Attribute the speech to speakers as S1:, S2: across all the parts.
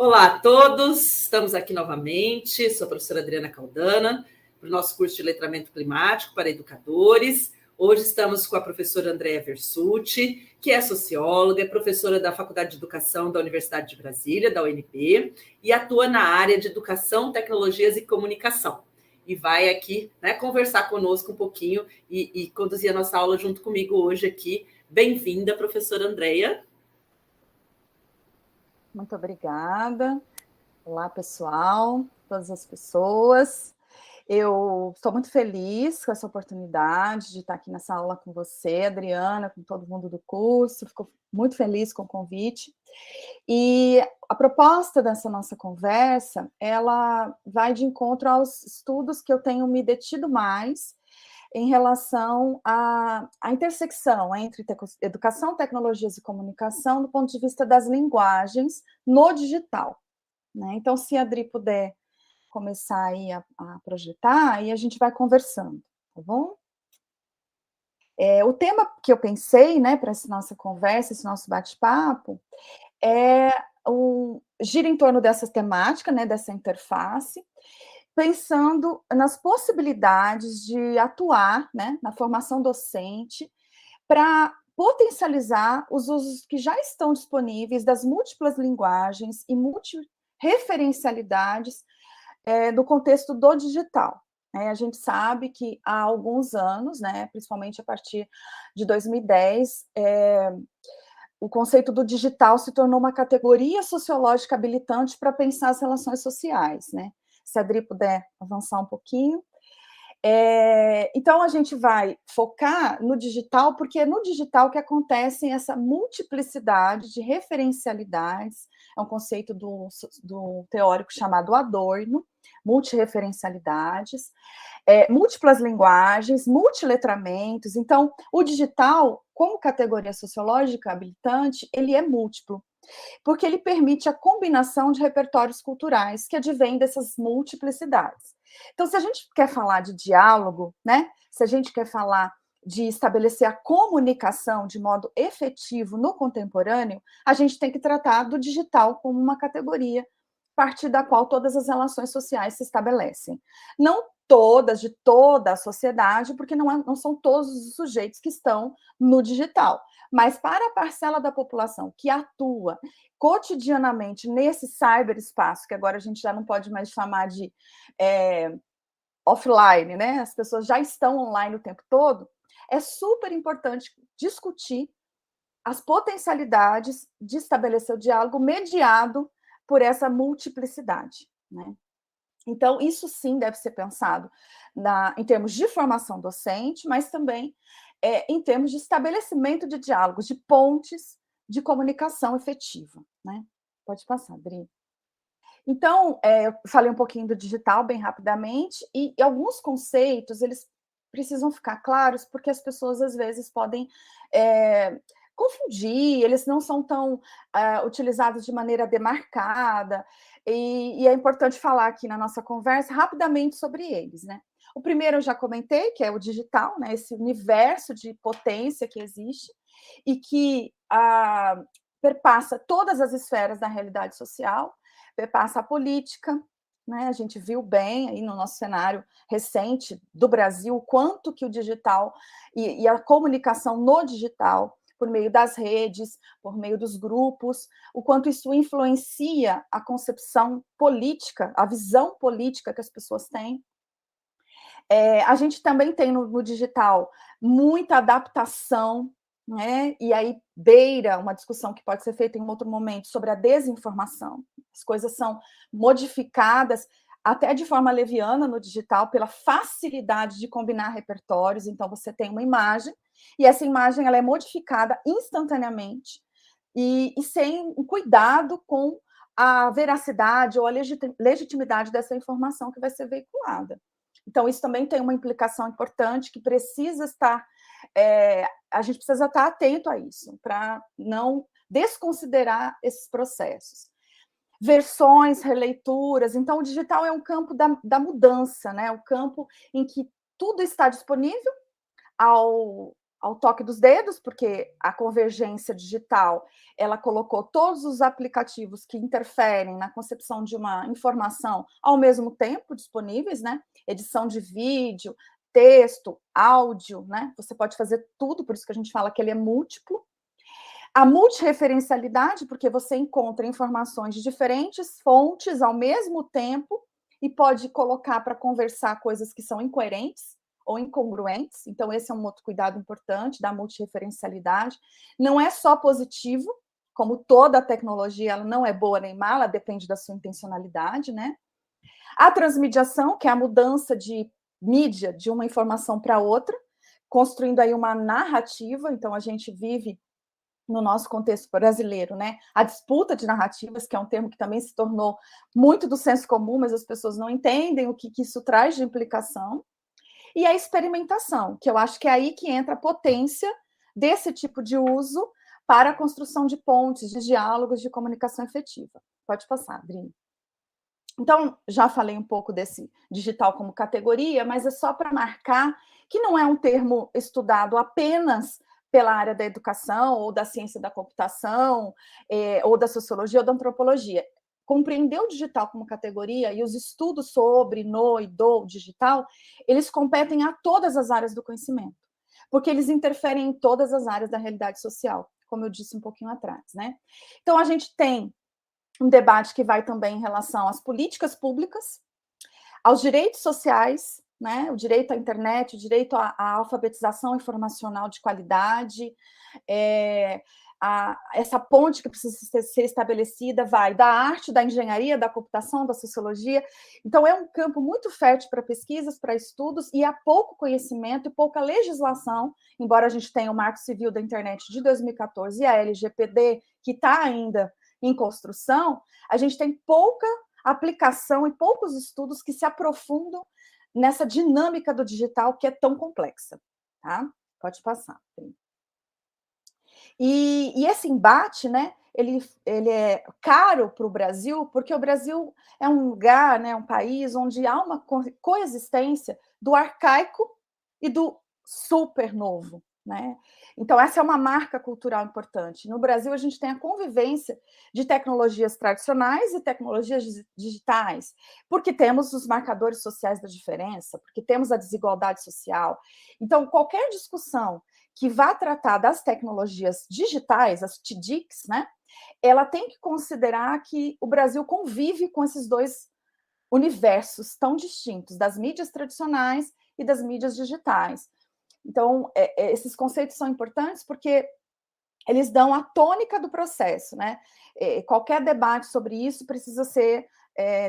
S1: Olá a todos, estamos aqui novamente. Sou a professora Adriana Caldana, para o nosso curso de letramento climático para educadores. Hoje estamos com a professora Andrea Versutti, que é socióloga, é professora da Faculdade de Educação da Universidade de Brasília, da UNB, e atua na área de Educação, Tecnologias e Comunicação. E vai aqui, conversar conosco um pouquinho e conduzir a nossa aula junto comigo hoje aqui. Bem-vinda, professora Andrea.
S2: Muito obrigada. Olá, pessoal, todas as pessoas. Eu estou muito feliz com essa oportunidade de estar aqui nessa aula com você, Adriana, com todo mundo do curso. Fico muito feliz com o convite. E a proposta dessa nossa conversa, ela vai de encontro aos estudos que eu tenho me detido mais em relação à intersecção entre educação, tecnologias e comunicação do ponto de vista das linguagens no digital. Né? Então, se a Adri puder começar aí a projetar, aí a gente vai conversando, tá bom? O tema que eu pensei, né, para essa nossa conversa, esse nosso bate-papo, gira em torno dessa temática, né, dessa interface, pensando nas possibilidades de atuar, né, na formação docente para potencializar os usos que já estão disponíveis das múltiplas linguagens e multireferencialidades do contexto do digital. A gente sabe que há alguns anos, né, principalmente a partir de 2010, o conceito do digital se tornou uma categoria sociológica habilitante para pensar as relações sociais, né? Se a Adri puder avançar um pouquinho. Então, a gente vai focar no digital, porque é no digital que acontece essa multiplicidade de referencialidades, é um conceito do teórico chamado Adorno, multireferencialidades, múltiplas linguagens, multiletramentos. Então, o digital, como categoria sociológica habilitante, ele é múltiplo, porque ele permite a combinação de repertórios culturais que advêm dessas multiplicidades. Então, se a gente quer falar de diálogo, né? Se a gente quer falar de estabelecer a comunicação de modo efetivo no contemporâneo, a gente tem que tratar do digital como uma categoria, a partir da qual todas as relações sociais se estabelecem. Não todas, de toda a sociedade, porque não são todos os sujeitos que estão no digital, mas para a parcela da população que atua cotidianamente nesse cyberespaço, que agora a gente já não pode mais chamar de offline, né? As pessoas já estão online o tempo todo, é super importante discutir as potencialidades de estabelecer o diálogo mediado por essa multiplicidade, né? Então, isso sim deve ser pensado em termos de formação docente, mas também em termos de estabelecimento de diálogos, de pontes de comunicação efetiva, né? Pode passar, Adri. Então, eu falei um pouquinho do digital bem rapidamente, e alguns conceitos, eles precisam ficar claros, porque as pessoas, às vezes, podem confundir, eles não são tão utilizados de maneira demarcada, e é importante falar aqui na nossa conversa rapidamente sobre eles, né? O primeiro eu já comentei, que é o digital, né? Esse universo de potência que existe e que perpassa todas as esferas da realidade social, perpassa a política, né? A gente viu bem aí no nosso cenário recente do Brasil o quanto que o digital e a comunicação no digital, por meio das redes, por meio dos grupos, o quanto isso influencia a concepção política, a visão política que as pessoas têm. A gente também tem no digital muita adaptação, né? E aí beira uma discussão que pode ser feita em um outro momento sobre a desinformação. As coisas são modificadas até de forma leviana no digital pela facilidade de combinar repertórios. Então, você tem uma imagem e essa imagem ela é modificada instantaneamente e sem cuidado com a veracidade ou a legitimidade dessa informação que vai ser veiculada. Então, isso também tem uma implicação importante que precisa estar, a gente precisa estar atento a isso, para não desconsiderar esses processos. Versões, releituras, então o digital é um campo da mudança, né? O campo em que tudo está disponível ao toque dos dedos, porque a convergência digital, ela colocou todos os aplicativos que interferem na concepção de uma informação ao mesmo tempo disponíveis, né? Edição de vídeo, texto, áudio, né? Você pode fazer tudo, por isso que a gente fala que ele é múltiplo. A multireferencialidade, porque você encontra informações de diferentes fontes ao mesmo tempo e pode colocar para conversar coisas que são incoerentes ou incongruentes. Então, esse é um outro cuidado importante da multireferencialidade. Não é só positivo, como toda a tecnologia, ela não é boa nem má, ela depende da sua intencionalidade, né? A transmediação, que é a mudança de mídia de uma informação para outra, construindo aí uma narrativa. Então, a gente vive no nosso contexto brasileiro, né? A disputa de narrativas, que é um termo que também se tornou muito do senso comum, mas as pessoas não entendem o que isso traz de implicação. E a experimentação, que eu acho que é aí que entra a potência desse tipo de uso para a construção de pontes, de diálogos, de comunicação efetiva. Pode passar, Adri. Então, já falei um pouco desse digital como categoria, mas é só para marcar que não é um termo estudado apenas pela área da educação, ou da ciência da computação, ou da sociologia, ou da antropologia. Compreender o digital como categoria e os estudos sobre, no e do digital, eles competem a todas as áreas do conhecimento, porque eles interferem em todas as áreas da realidade social, como eu disse um pouquinho atrás, né? Então, a gente tem um debate que vai também em relação às políticas públicas, aos direitos sociais, né? O direito à internet, o direito à alfabetização informacional de qualidade, essa ponte que precisa ser estabelecida vai da arte, da engenharia, da computação, da sociologia. Então, é um campo muito fértil para pesquisas, para estudos, e há pouco conhecimento e pouca legislação, embora a gente tenha o Marco Civil da Internet de 2014 e a LGPD, que está ainda em construção, a gente tem pouca aplicação e poucos estudos que se aprofundam nessa dinâmica do digital que é tão complexa. Tá? Pode passar. E esse embate, né, ele é caro para o Brasil, porque o Brasil é um lugar, né, um país onde há uma coexistência do arcaico e do super novo. Né? Então, essa é uma marca cultural importante. No Brasil, a gente tem a convivência de tecnologias tradicionais e tecnologias digitais, porque temos os marcadores sociais da diferença, porque temos a desigualdade social. Então, qualquer discussão que vá tratar das tecnologias digitais, as TDICs, né, ela tem que considerar que o Brasil convive com esses dois universos tão distintos, das mídias tradicionais e das mídias digitais. Então, esses conceitos são importantes porque eles dão a tônica do processo, né? Qualquer debate sobre isso precisa ser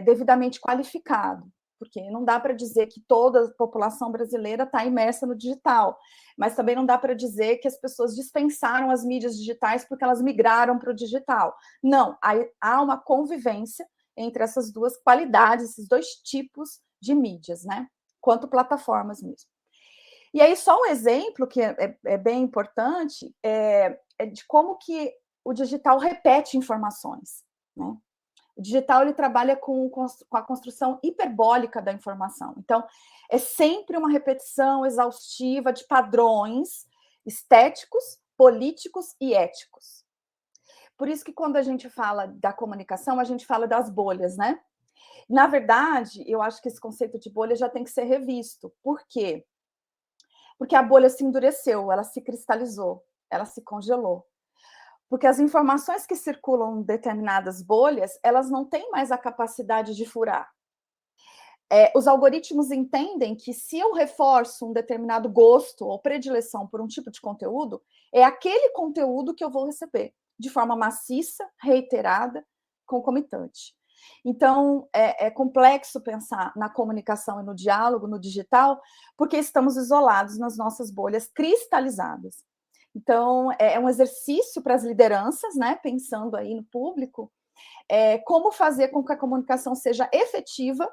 S2: devidamente qualificado, porque não dá para dizer que toda a população brasileira está imersa no digital, mas também não dá para dizer que as pessoas dispensaram as mídias digitais porque elas migraram para o digital. Não, há uma convivência entre essas duas qualidades, esses dois tipos de mídias, né? Quanto plataformas mesmo. E aí, só um exemplo que é bem importante é de como que o digital repete informações. Né? O digital ele trabalha com a construção hiperbólica da informação. Então, é sempre uma repetição exaustiva de padrões estéticos, políticos e éticos. Por isso que quando a gente fala da comunicação, a gente fala das bolhas, né? Na verdade, eu acho que esse conceito de bolha já tem que ser revisto. Por quê? Porque a bolha se endureceu, ela se cristalizou, ela se congelou. Porque as informações que circulam em determinadas bolhas, elas não têm mais a capacidade de furar. Os algoritmos entendem que se eu reforço um determinado gosto ou predileção por um tipo de conteúdo, é aquele conteúdo que eu vou receber, de forma maciça, reiterada, concomitante. Então, é complexo pensar na comunicação e no diálogo, no digital, porque estamos isolados nas nossas bolhas cristalizadas. Então, é um exercício para as lideranças, né, pensando aí no público, como fazer com que a comunicação seja efetiva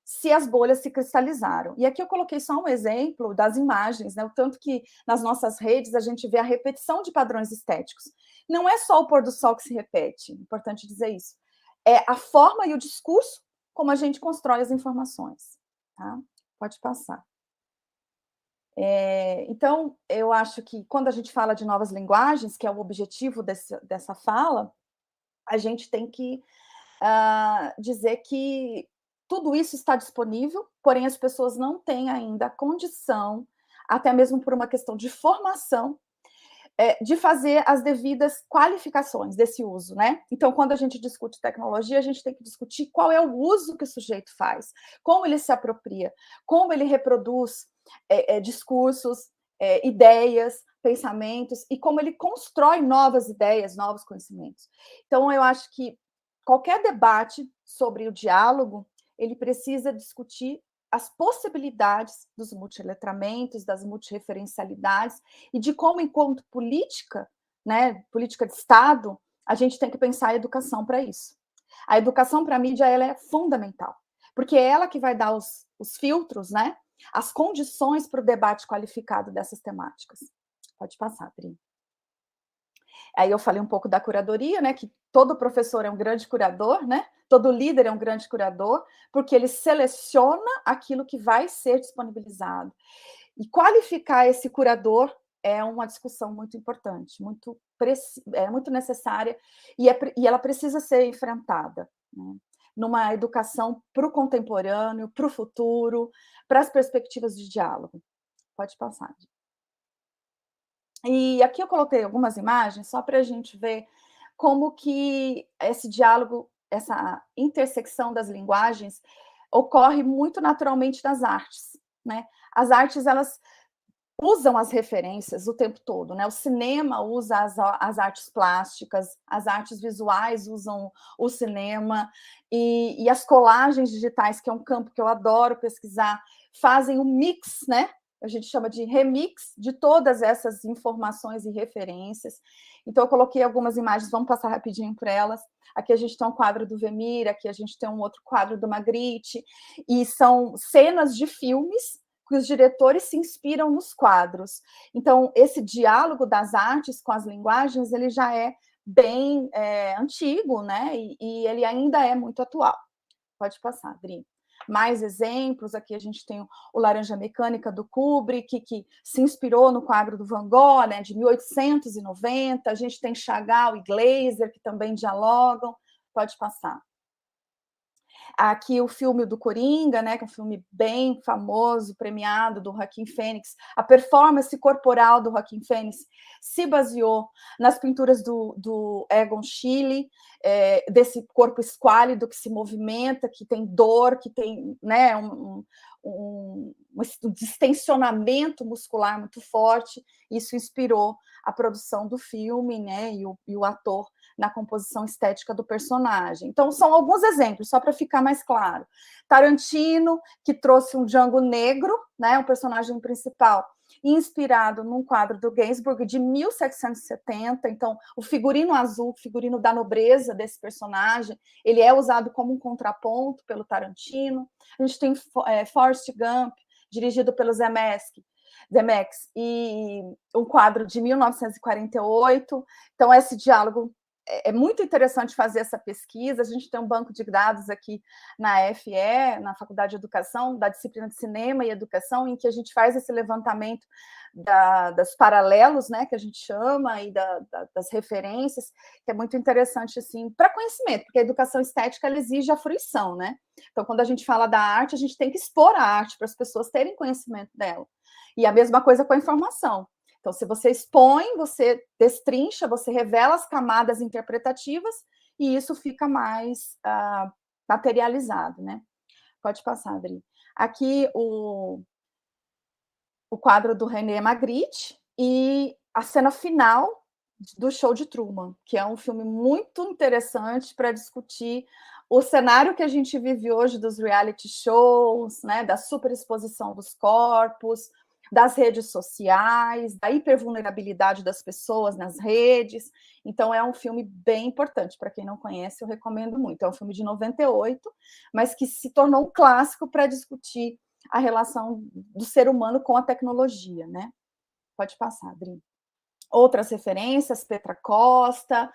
S2: se as bolhas se cristalizaram. E aqui eu coloquei só um exemplo das imagens, né, o tanto que nas nossas redes a gente vê a repetição de padrões estéticos. Não é só o pôr do sol que se repete, importante dizer isso. É a forma e o discurso como a gente constrói as informações. Tá? Pode passar. Então, eu acho que quando a gente fala de novas linguagens, que é o objetivo dessa fala, a gente tem que dizer que tudo isso está disponível, porém as pessoas não têm ainda a condição, até mesmo por uma questão de formação, de fazer as devidas qualificações desse uso, né? Então, quando a gente discute tecnologia, a gente tem que discutir qual é o uso que o sujeito faz, como ele se apropria, como ele reproduz discursos, ideias, pensamentos, e como ele constrói novas ideias, novos conhecimentos. Então, eu acho que qualquer debate sobre o diálogo, ele precisa discutir as possibilidades dos multiletramentos, das multireferencialidades, e de como, enquanto política, né, política de Estado, a gente tem que pensar a educação para isso. A educação para a mídia ela é fundamental, porque é ela que vai dar os filtros, né, as condições para o debate qualificado dessas temáticas. Pode passar, Pri. Aí eu falei um pouco da curadoria, né, que todo professor é um grande curador, né? Todo líder é um grande curador, porque ele seleciona aquilo que vai ser disponibilizado. E qualificar esse curador é uma discussão muito importante, muito necessária, e ela precisa ser enfrentada, né? Numa educação para o contemporâneo, para o futuro, para as perspectivas de diálogo. Pode passar. E aqui eu coloquei algumas imagens só para a gente ver como que esse diálogo, essa intersecção das linguagens ocorre muito naturalmente nas artes, né? As artes, elas usam as referências o tempo todo, né? O cinema usa as artes plásticas, as artes visuais usam o cinema, e as colagens digitais, que é um campo que eu adoro pesquisar, fazem um mix, né? A gente chama de remix de todas essas informações e referências. Então, eu coloquei algumas imagens, vamos passar rapidinho por elas. Aqui a gente tem um quadro do Vermeer, aqui a gente tem um outro quadro do Magritte, e são cenas de filmes que os diretores se inspiram nos quadros. Então, esse diálogo das artes com as linguagens, ele já é bem antigo, né? E ele ainda é muito atual. Pode passar, Adri. Mais exemplos, aqui a gente tem o Laranja Mecânica do Kubrick, que se inspirou no quadro do Van Gogh, né, de 1890, a gente tem Chagall e Glaser, que também dialogam, pode passar. Aqui o filme do Coringa, né, que é um filme bem famoso, premiado, do Joaquim Fênix. A performance corporal do Joaquim Fênix se baseou nas pinturas do Egon Schiele, desse corpo esquálido que se movimenta, que tem dor, que tem, né, um distensionamento muscular muito forte. Isso inspirou a produção do filme, né, e o ator na composição estética do personagem. Então, são alguns exemplos, só para ficar mais claro. Tarantino, que trouxe um Django negro, né, um personagem principal, inspirado num quadro do Gainsbourg de 1770. Então, o figurino azul, o figurino da nobreza desse personagem, ele é usado como um contraponto pelo Tarantino. A gente tem Forrest Gump, dirigido pelo Zemeckis, e um quadro de 1948. Então, esse diálogo é muito interessante fazer essa pesquisa. A gente tem um banco de dados aqui na FE, na Faculdade de Educação, da disciplina de Cinema e Educação, em que a gente faz esse levantamento dos paralelos, né, que a gente chama, e das referências, que é muito interessante assim, para conhecimento, porque a educação estética ela exige a fruição, né? Então, quando a gente fala da arte, a gente tem que expor a arte para as pessoas terem conhecimento dela. E a mesma coisa com a informação. Então, se você expõe, você destrincha, você revela as camadas interpretativas e isso fica mais materializado, né? Pode passar, Adri. Aqui o quadro do René Magritte e a cena final do Show de Truman, que é um filme muito interessante para discutir o cenário que a gente vive hoje dos reality shows, né, da superexposição dos corpos, das redes sociais, da hipervulnerabilidade das pessoas nas redes. Então, é um filme bem importante. Para quem não conhece, eu recomendo muito. É um filme de 98, mas que se tornou um clássico para discutir a relação do ser humano com a tecnologia, né? Pode passar, Adri. Outras referências, Petra Costa,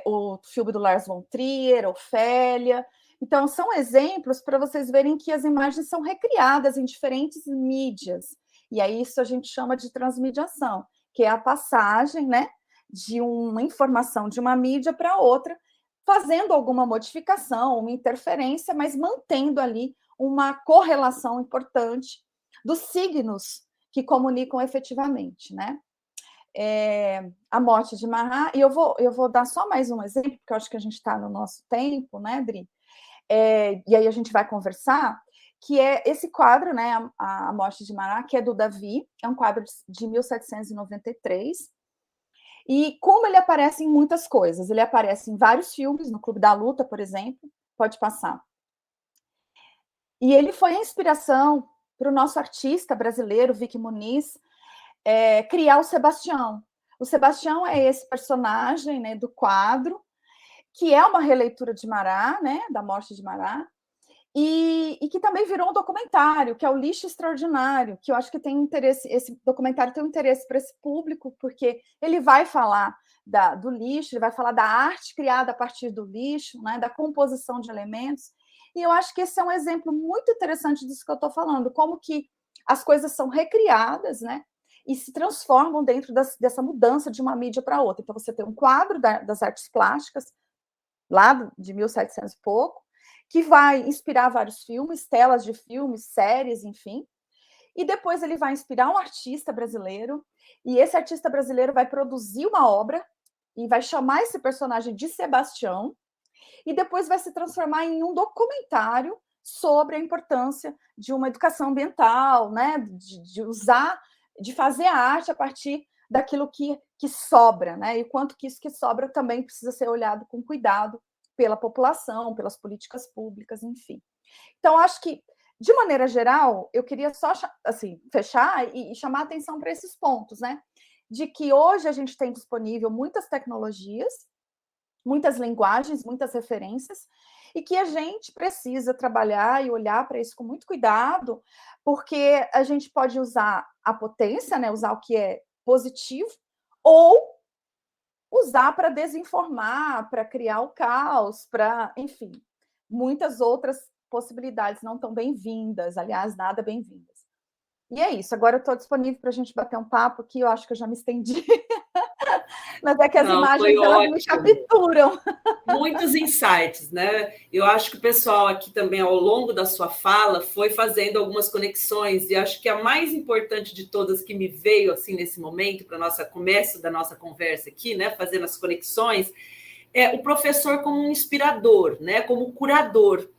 S2: o filme do Lars von Trier, Ofélia. Então, são exemplos para vocês verem que as imagens são recriadas em diferentes mídias. E aí isso a gente chama de transmediação, que é a passagem, né, de uma informação de uma mídia para outra, fazendo alguma modificação, uma interferência, mas mantendo ali uma correlação importante dos signos que comunicam efetivamente, né? A morte de Marat, e eu vou dar só mais um exemplo, porque eu acho que a gente está no nosso tempo, né, Dri? E aí a gente vai conversar, que é esse quadro, né, a Morte de Marat, que é do Davi, é um quadro de 1793, e como ele aparece em muitas coisas, ele aparece em vários filmes, no Clube da Luta, por exemplo, pode passar. E ele foi a inspiração para o nosso artista brasileiro, Vicky Muniz, criar o Sebastião. O Sebastião é esse personagem, né, do quadro, que é uma releitura de Marat, né, da Morte de Marat, e que também virou um documentário, que é o Lixo Extraordinário, que eu acho que tem interesse, esse documentário tem um interesse para esse público, porque ele vai falar do lixo, ele vai falar da arte criada a partir do lixo, né, da composição de elementos, e eu acho que esse é um exemplo muito interessante disso que eu estou falando, como que as coisas são recriadas, né, e se transformam dentro dessa mudança de uma mídia para outra. Então, você tem um quadro das artes plásticas, lá de 1700 e pouco, que vai inspirar vários filmes, telas de filmes, séries, enfim. E depois ele vai inspirar um artista brasileiro, e esse artista brasileiro vai produzir uma obra e vai chamar esse personagem de Sebastião, e depois vai se transformar em um documentário sobre a importância de uma educação ambiental, né? De fazer a arte a partir daquilo que sobra, né? E quanto que isso que sobra também precisa ser olhado com cuidado pela população, pelas políticas públicas, enfim. Então, acho que, de maneira geral, eu queria só assim, fechar e chamar a atenção para esses pontos, né? De que hoje a gente tem disponível muitas tecnologias, muitas linguagens, muitas referências, e que a gente precisa trabalhar e olhar para isso com muito cuidado, porque a gente pode usar a potência, né, usar o que é positivo, ou usar para desinformar, para criar o caos, para, enfim, muitas outras possibilidades não tão bem-vindas, aliás, nada bem-vindas. E é isso, agora eu estou disponível para a gente bater um papo aqui, eu acho que eu já me estendi, mas é que as imagens elas me capturam.
S1: Muitos insights, né? Eu acho que o pessoal aqui também, ao longo da sua fala, foi fazendo algumas conexões, e acho que a mais importante de todas que me veio assim nesse momento, para o começo da nossa conversa aqui, né? Fazendo as conexões, é o professor como um inspirador, né? Como curador.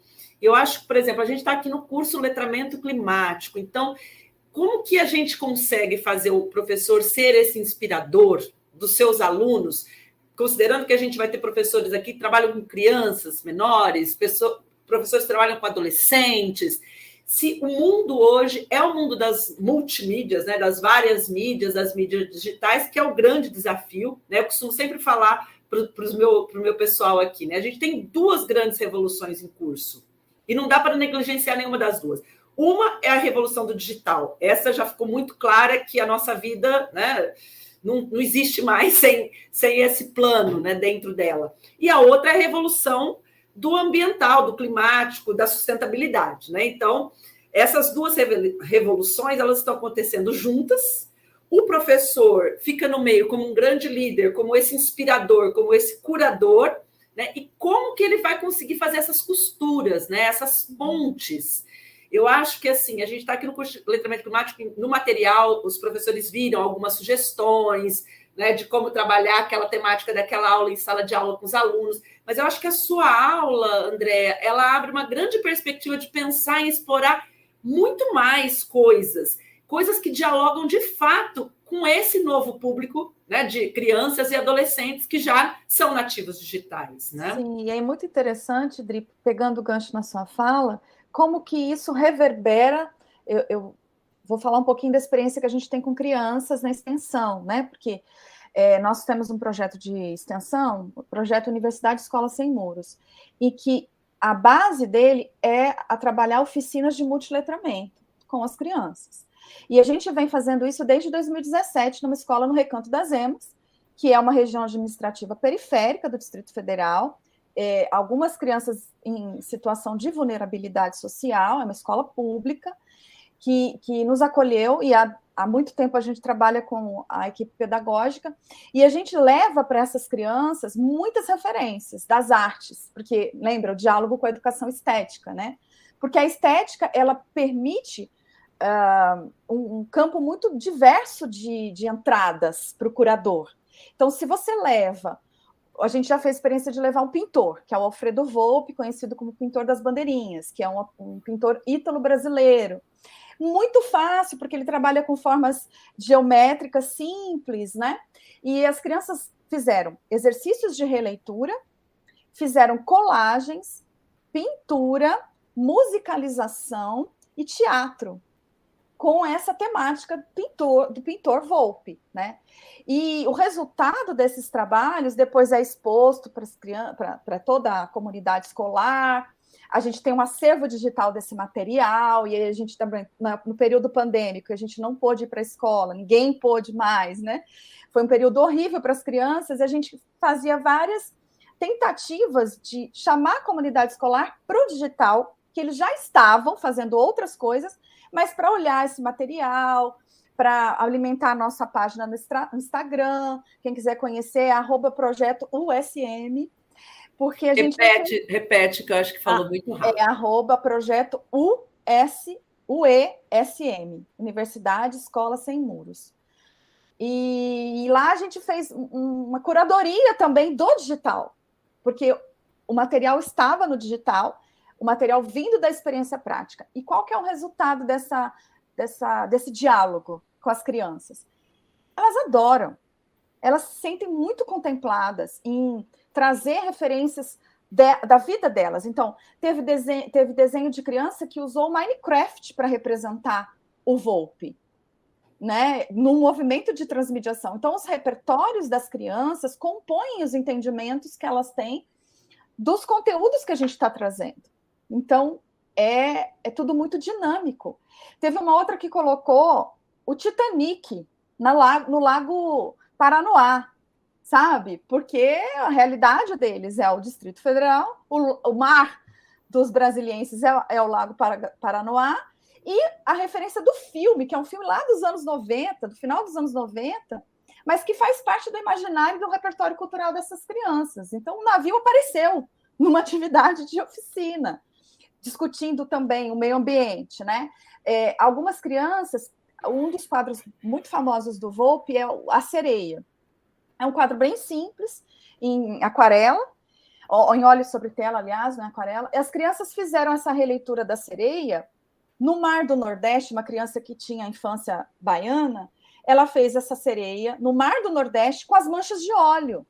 S1: Eu acho que, por exemplo, a gente está aqui no curso Letramento Climático, então, como que a gente consegue fazer o professor ser esse inspirador dos seus alunos, considerando que a gente vai ter professores aqui que trabalham com crianças menores, professores que trabalham com adolescentes, se o mundo hoje é o mundo das multimídias, né, das várias mídias, das mídias digitais, que é o grande desafio, né? Eu costumo sempre falar para o meu pessoal aqui, né? A gente tem duas grandes revoluções em curso, e não dá para negligenciar nenhuma das duas. Uma é a revolução do digital. Essa já ficou muito clara que a nossa vida, né, não existe mais sem esse plano, né, dentro dela. E a outra é a revolução do ambiental, do climático, da sustentabilidade, né? Então, essas duas revoluções, elas estão acontecendo juntas. O professor fica no meio como um grande líder, como esse inspirador, como esse curador, né? E como que ele vai conseguir fazer essas costuras, né? Essas pontes. Eu acho que, assim, a gente está aqui no curso de letramento climático, no material, os professores viram algumas sugestões, né, de como trabalhar aquela temática daquela aula em sala de aula com os alunos, mas eu acho que a sua aula, Andréa, ela abre uma grande perspectiva de pensar em explorar muito mais coisas que dialogam de fato com esse novo público, né, de crianças e adolescentes que já são nativos digitais, né?
S2: Sim, e é muito interessante, Dri, pegando o gancho na sua fala, como que isso reverbera. Eu vou falar um pouquinho da experiência que a gente tem com crianças na extensão, né? Porque nós temos um projeto de extensão, o projeto Universidade Escola Sem Muros, e que a base dele é a trabalhar oficinas de multiletramento com as crianças. E a gente vem fazendo isso desde 2017 numa escola no Recanto das Emas, que é uma região administrativa periférica do Distrito Federal, algumas crianças em situação de vulnerabilidade social, é uma escola pública, que nos acolheu, e há muito tempo a gente trabalha com a equipe pedagógica, e a gente leva para essas crianças muitas referências das artes, porque, lembra, o diálogo com a educação estética, né? Porque a estética, ela permite um campo muito diverso de entradas para o curador. Então, se você leva... A gente já fez a experiência de levar um pintor, que é o Alfredo Volpi, conhecido como pintor das bandeirinhas, que é um pintor ítalo-brasileiro. Muito fácil, porque ele trabalha com formas geométricas simples, né? E as crianças fizeram exercícios de releitura, fizeram colagens, pintura, musicalização e teatro, com essa temática do pintor Volpi, né? E o resultado desses trabalhos depois é exposto para toda a comunidade escolar. A gente tem um acervo digital desse material, e a gente também, no período pandêmico, a gente não pôde ir para a escola, ninguém pôde mais, né? Foi um período horrível para as crianças, e a gente fazia várias tentativas de chamar a comunidade escolar para o digital, que eles já estavam fazendo outras coisas, mas para olhar esse material, para alimentar a nossa página no Instagram. Quem quiser conhecer, é @projeto USM, porque a gente...
S1: Repete, que eu acho que falou muito rápido.
S2: É @projeto UESM, Universidade Escola Sem Muros. E lá a gente fez uma curadoria também do digital, porque o material estava no digital, o material vindo da experiência prática. E qual que é o resultado desse diálogo com as crianças? Elas adoram, elas se sentem muito contempladas em trazer referências da vida delas. Então, teve desenho de criança que usou Minecraft para representar o Volpi, né, num movimento de transmediação. Então, os repertórios das crianças compõem os entendimentos que elas têm dos conteúdos que a gente está trazendo. Então, é tudo muito dinâmico. Teve uma outra que colocou o Titanic no Lago Paranoá, sabe? Porque a realidade deles é o Distrito Federal, o mar dos brasilienses é o Lago Paranoá, e a referência do filme, que é um filme lá dos anos 90, do final dos anos 90, mas que faz parte do imaginário do repertório cultural dessas crianças. Então, o navio apareceu numa atividade de oficina, discutindo também o meio ambiente, né? Algumas crianças, um dos quadros muito famosos do Volpi é A Sereia. É um quadro bem simples, em aquarela, ou em óleo sobre tela, aliás, na aquarela. E as crianças fizeram essa releitura da sereia no Mar do Nordeste. Uma criança que tinha a infância baiana, ela fez essa sereia no Mar do Nordeste com as manchas de óleo.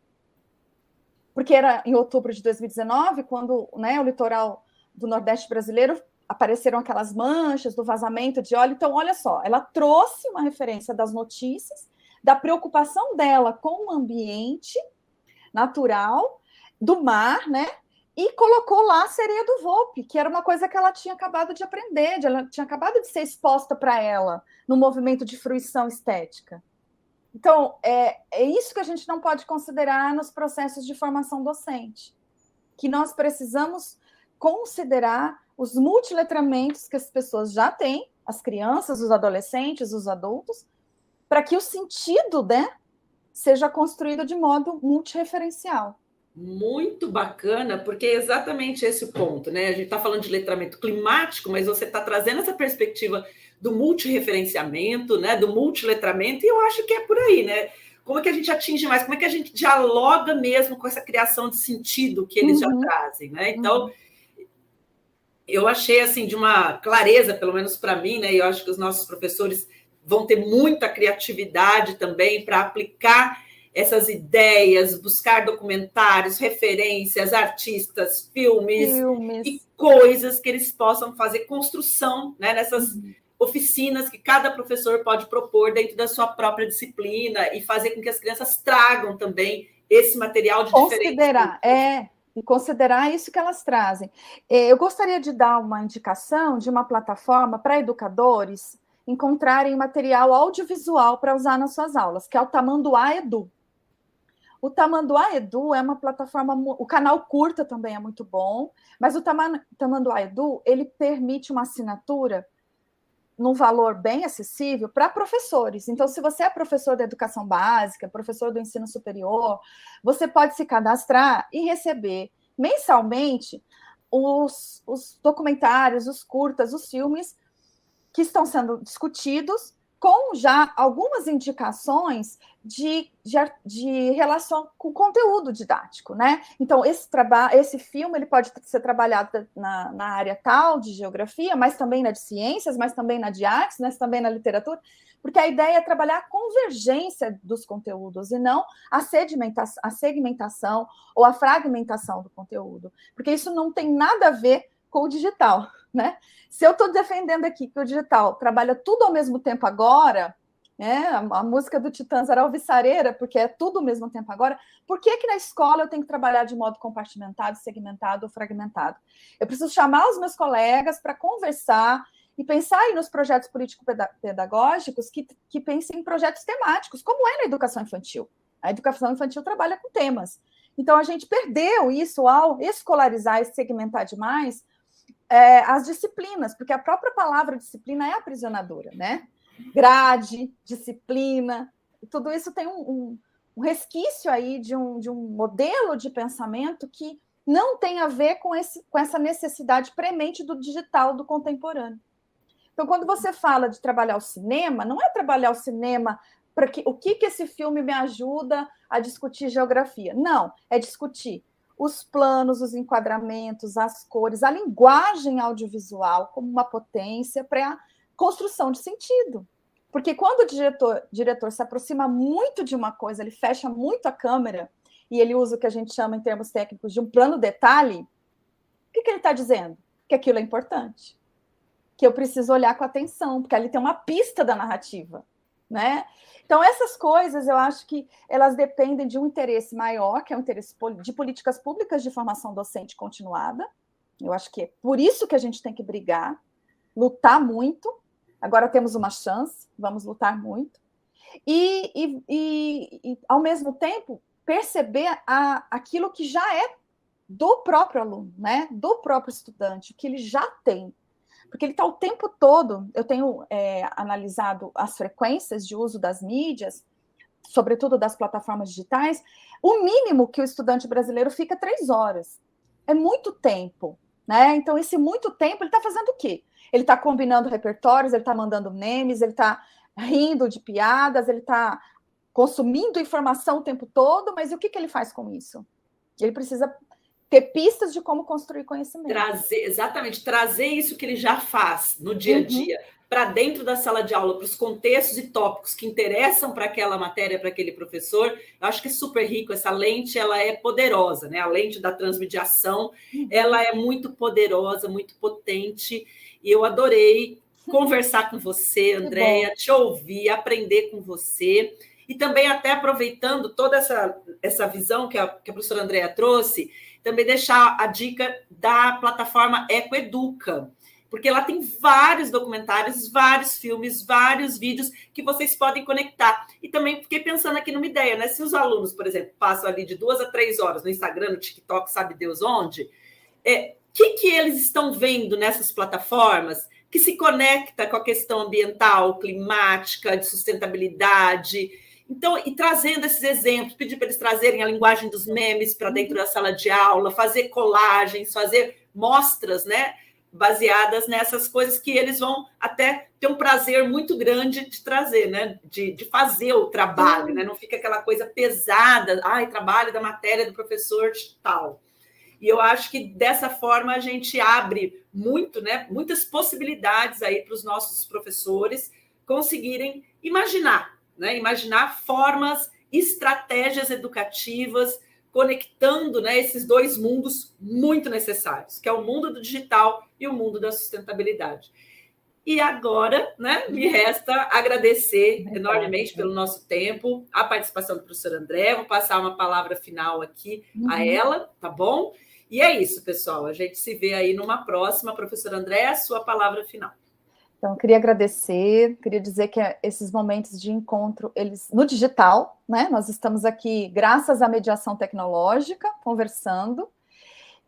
S2: Porque era em outubro de 2019, quando, né, o litoral do Nordeste brasileiro apareceram aquelas manchas do vazamento de óleo. Então, olha só, ela trouxe uma referência das notícias, da preocupação dela com o ambiente natural, do mar, né? E colocou lá a sereia do Volpi, que era uma coisa que ela tinha acabado de aprender, ela tinha acabado de ser exposta para ela no movimento de fruição estética. Então, é isso que a gente não pode considerar nos processos de formação docente, que nós precisamos considerar os multiletramentos que as pessoas já têm, as crianças, os adolescentes, os adultos, para que o sentido, né, seja construído de modo multirreferencial.
S1: Muito bacana, porque é exatamente esse o ponto, né? A gente está falando de letramento climático, mas você está trazendo essa perspectiva do multirreferenciamento, né? Do multiletramento, e eu acho que é por aí, né? Como é que a gente atinge mais? Como é que a gente dialoga mesmo com essa criação de sentido que eles já trazem, né? Então, eu achei, assim, de uma clareza, pelo menos para mim, né? E eu acho que os nossos professores vão ter muita criatividade também para aplicar essas ideias, buscar documentários, referências, artistas, filmes e coisas que eles possam fazer construção, né, nessas oficinas que cada professor pode propor dentro da sua própria disciplina e fazer com que as crianças tragam também esse material de
S2: diferença. E considerar isso que elas trazem. Eu gostaria de dar uma indicação de uma plataforma para educadores encontrarem material audiovisual para usar nas suas aulas, que é o Tamanduá Edu. O Tamanduá Edu é uma plataforma... O canal Curta também é muito bom, mas o Tamanduá Edu, ele permite uma assinatura num valor bem acessível para professores. Então, se você é professor da educação básica, professor do ensino superior, você pode se cadastrar e receber mensalmente os documentários, os curtas, os filmes que estão sendo discutidos, com já algumas indicações de relação com o conteúdo didático, né? Então, esse filme ele pode ser trabalhado na área tal de geografia, mas também na de ciências, mas também na de artes, mas também na literatura, porque a ideia é trabalhar a convergência dos conteúdos e não a segmentação ou a fragmentação do conteúdo, porque isso não tem nada a ver com o digital, né? Se eu estou defendendo aqui que o digital trabalha tudo ao mesmo tempo agora, né? A música do Titãs era alvissareira, porque é tudo ao mesmo tempo agora, por que na escola eu tenho que trabalhar de modo compartimentado, segmentado ou fragmentado? Eu preciso chamar os meus colegas para conversar e pensar aí nos projetos político-pedagógicos que pensem em projetos temáticos, como é na educação infantil. A educação infantil trabalha com temas. Então, a gente perdeu isso ao escolarizar e segmentar demais as disciplinas, porque a própria palavra disciplina é aprisionadora, né? Grade, disciplina, tudo isso tem um resquício aí de um modelo de pensamento que não tem a ver com essa necessidade premente do digital, do contemporâneo. Então, quando você fala de trabalhar o cinema, não é trabalhar o cinema para o que esse filme me ajuda a discutir geografia. Não, é discutir os planos, os enquadramentos, as cores, a linguagem audiovisual como uma potência para a construção de sentido. Porque quando o diretor se aproxima muito de uma coisa, ele fecha muito a câmera e ele usa o que a gente chama, em termos técnicos, de um plano detalhe, o que ele está dizendo? Que aquilo é importante. Que eu preciso olhar com atenção, porque ali tem uma pista da narrativa, né? Então, essas coisas, eu acho que elas dependem de um interesse maior, que é o interesse de políticas públicas de formação docente continuada. Eu acho que é por isso que a gente tem que brigar, lutar muito. Agora temos uma chance, vamos lutar muito. E ao mesmo tempo, perceber aquilo que já é do próprio aluno, né? Do próprio estudante, o que ele já tem. Porque ele está o tempo todo, eu tenho analisado as frequências de uso das mídias, sobretudo das plataformas digitais, o mínimo que o estudante brasileiro fica 3 horas. É muito tempo, né? Então, esse muito tempo, ele está fazendo o quê? Ele está combinando repertórios, ele está mandando memes, ele está rindo de piadas, ele está consumindo informação o tempo todo, mas e o que ele faz com isso? Ele precisa ter pistas de como construir conhecimento.
S1: Trazer isso que ele já faz no dia a dia para dentro da sala de aula, para os contextos e tópicos que interessam para aquela matéria, para aquele professor. Eu acho que é super rico. Essa lente, ela é poderosa, né? A lente da transmediação, ela é muito poderosa, muito potente, e eu adorei conversar com você, Andréia, te ouvir, aprender com você, e também até aproveitando toda essa visão que a professora Andréia trouxe, também deixar a dica da plataforma Ecoeduca, porque lá tem vários documentários, vários filmes, vários vídeos que vocês podem conectar. E também fiquei pensando aqui numa ideia, né? Se os alunos, por exemplo, passam ali de 2 a 3 horas no Instagram, no TikTok, sabe Deus onde, que eles estão vendo nessas plataformas que se conecta com a questão ambiental, climática, de sustentabilidade. Então, e trazendo esses exemplos, pedir para eles trazerem a linguagem dos memes para dentro da sala de aula, fazer colagens, fazer mostras, né, baseadas nessas coisas que eles vão até ter um prazer muito grande de trazer, né, de fazer o trabalho, né, não fica aquela coisa pesada, trabalho da matéria do professor tal. E eu acho que dessa forma a gente abre muito, né, muitas possibilidades aí para os nossos professores conseguirem imaginar, né, imaginar formas, estratégias educativas, conectando, né, esses dois mundos muito necessários, que é o mundo do digital e o mundo da sustentabilidade. E agora, né, me resta agradecer enormemente pelo nosso tempo, a participação do professor André. Vou passar uma palavra final aqui a ela, tá bom? E é isso, pessoal. A gente se vê aí numa próxima. Professor André, a sua palavra final.
S2: Então, eu queria agradecer, queria dizer que esses momentos de encontro, eles no digital, né? Nós estamos aqui graças à mediação tecnológica, conversando,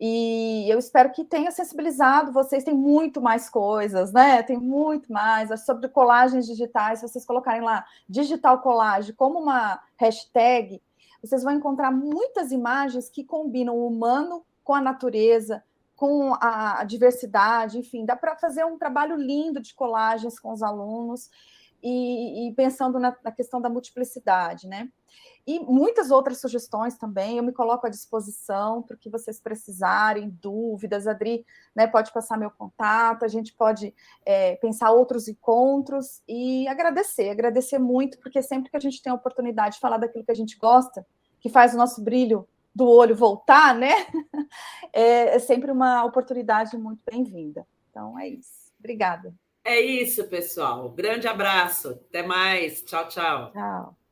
S2: E eu espero que tenha sensibilizado vocês. Tem muito mais coisas, né? Tem muito mais. Sobre colagens digitais, se vocês colocarem lá digital colagem como uma hashtag, vocês vão encontrar muitas imagens que combinam o humano com a natureza, com a diversidade, enfim, dá para fazer um trabalho lindo de colagens com os alunos e pensando na questão da multiplicidade, né? E muitas outras sugestões também, eu me coloco à disposição para o que vocês precisarem, dúvidas, Adri, né, pode passar meu contato, a gente pode pensar outros encontros e agradecer muito, porque sempre que a gente tem a oportunidade de falar daquilo que a gente gosta, que faz o nosso brilho do olho voltar, né, é sempre uma oportunidade muito bem-vinda. Então, é isso. Obrigada.
S1: É isso, pessoal. Grande abraço. Até mais. Tchau, tchau.
S2: Tchau.